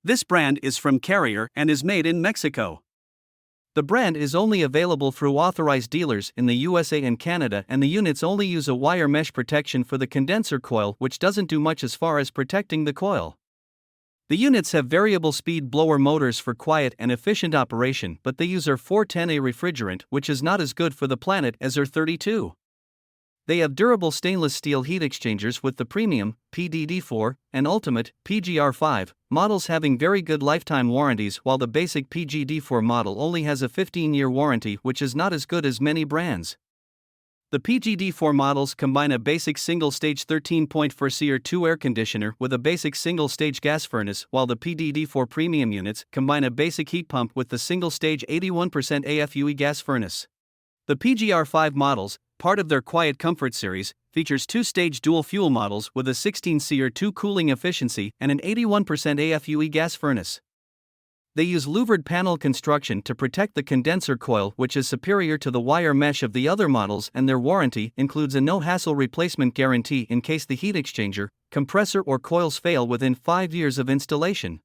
This brand is from Carrier and is made in Mexico. The brand is only available through authorized dealers in the USA and Canada, and the units only use a wire mesh protection for the condenser coil, which doesn't do much as far as protecting the coil. The units have variable speed blower motors for quiet and efficient operation, but they use R410A refrigerant, which is not as good for the planet as R32. They have durable stainless steel heat exchangers with the premium PDD4 and ultimate PGR5 models having very good lifetime warranties, while the basic PGD4 model only has a 15-year warranty, which is not as good as many brands. The PGD4 models combine a basic single-stage 13.4 SEER2 air conditioner with a basic single-stage gas furnace, while the PDD4 premium units combine a basic heat pump with the single-stage 81% AFUE gas furnace. The PGR5 models, part of their QuietComfort series, features two-stage dual-fuel models with a 16 SEER2 cooling efficiency and an 81% AFUE gas furnace. They use louvered panel construction to protect the condenser coil, which is superior to the wire mesh of the other models, and their warranty includes a no-hassle replacement guarantee in case the heat exchanger, compressor or coils fail within 5 years of installation.